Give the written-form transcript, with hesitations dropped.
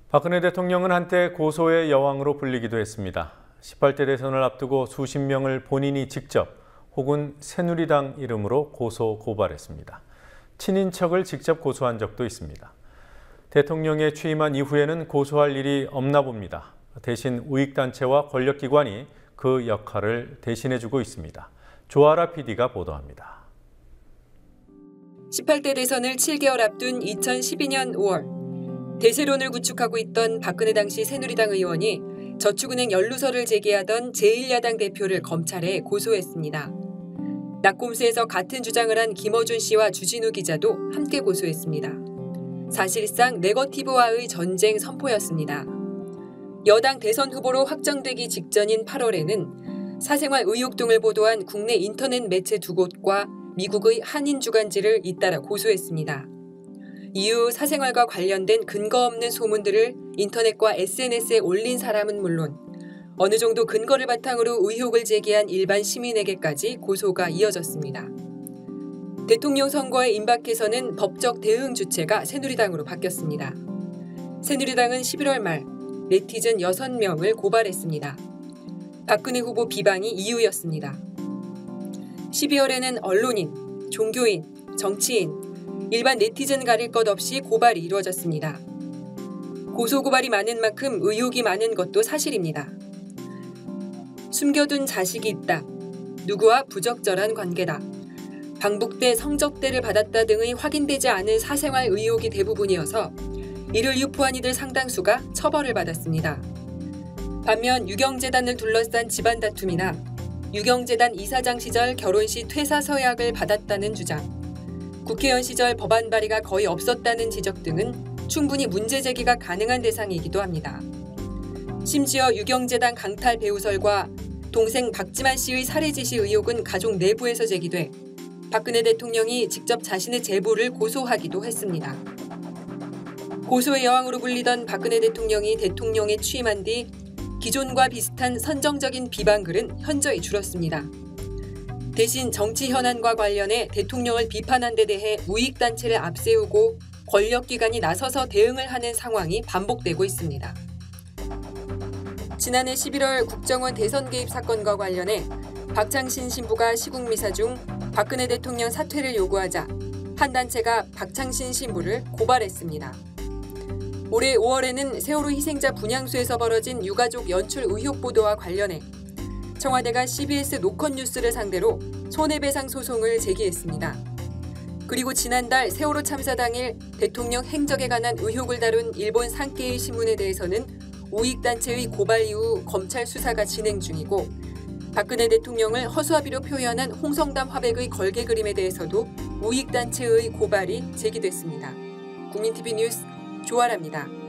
박근혜 대통령은 한때 고소의 여왕으로 불리기도 했습니다. 18대 대선을 앞두고 수십 명을 본인이 직접 혹은 새누리당 이름으로 고소 고발했습니다. 친인척을 직접 고소한 적도 있습니다. 대통령에 취임한 이후에는 고소할 일이 없나 봅니다. 대신 우익단체와 권력기관이 그 역할을 대신해주고 있습니다. 조아라 PD가 보도합니다. 18대 대선을 7개월 앞둔 2012년 5월 대세론을 구축하고 있던 박근혜 당시 새누리당 의원이 저축은행 연루서를 제기하던 제1야당 대표를 검찰에 고소했습니다. 낙곰수에서 같은 주장을 한 김어준 씨와 주진우 기자도 함께 고소했습니다. 사실상 네거티브와의 전쟁 선포였습니다. 여당 대선 후보로 확정되기 직전인 8월에는 사생활 의혹 등을 보도한 국내 인터넷 매체 2곳과 미국의 한인 주간지를 잇따라 고소했습니다. 이후 사생활과 관련된 근거 없는 소문들을 인터넷과 SNS에 올린 사람은 물론 어느 정도 근거를 바탕으로 의혹을 제기한 일반 시민에게까지 고소가 이어졌습니다. 대통령 선거에 임박해서는 법적 대응 주체가 새누리당으로 바뀌었습니다. 새누리당은 11월 말 네티즌 6명을 고발했습니다. 박근혜 후보 비방이 이유였습니다. 12월에는 언론인, 종교인, 정치인, 일반 네티즌 가릴 것 없이 고발이 이루어졌습니다. 고소고발이 많은 만큼 의혹이 많은 것도 사실입니다. 숨겨둔 자식이 있다. 누구와 부적절한 관계다. 방북대 성접대를 받았다 등의 확인되지 않은 사생활 의혹이 대부분이어서 이를 유포한 이들 상당수가 처벌을 받았습니다. 반면 유경재단을 둘러싼 집안 다툼이나 유경재단 이사장 시절 결혼시 퇴사 서약을 받았다는 주장, 국회의원 시절 법안 발의가 거의 없었다는 지적 등은 충분히 문제 제기가 가능한 대상이기도 합니다. 심지어 유경재단 강탈 배우설과 동생 박지만 씨의 살해 지시 의혹은 가족 내부에서 제기돼 박근혜 대통령이 직접 자신의 제보를 고소하기도 했습니다. 고소의 여왕으로 불리던 박근혜 대통령이 대통령에 취임한 뒤 기존과 비슷한 선정적인 비방글은 현저히 줄었습니다. 대신 정치 현안과 관련해 대통령을 비판한 데 대해 우익단체를 앞세우고 권력기관이 나서서 대응을 하는 상황이 반복되고 있습니다. 지난해 11월 국정원 대선 개입 사건과 관련해 박창신 신부가 시국 미사 중 박근혜 대통령 사퇴를 요구하자 한 단체가 박창신 신부를 고발했습니다. 올해 5월에는 세월호 희생자 분향소에서 벌어진 유가족 연출 의혹 보도와 관련해 청와대가 CBS 노컷뉴스를 상대로 손해배상 소송을 제기했습니다. 그리고 지난달 세월호 참사 당일 대통령 행적에 관한 의혹을 다룬 일본 산케이 신문에 대해서는 우익단체의 고발 이후 검찰 수사가 진행 중이고 박근혜 대통령을 허수아비로 표현한 홍성담 화백의 걸개 그림에 대해서도 우익단체의 고발이 제기됐습니다. 국민TV 뉴스 조아라입니다.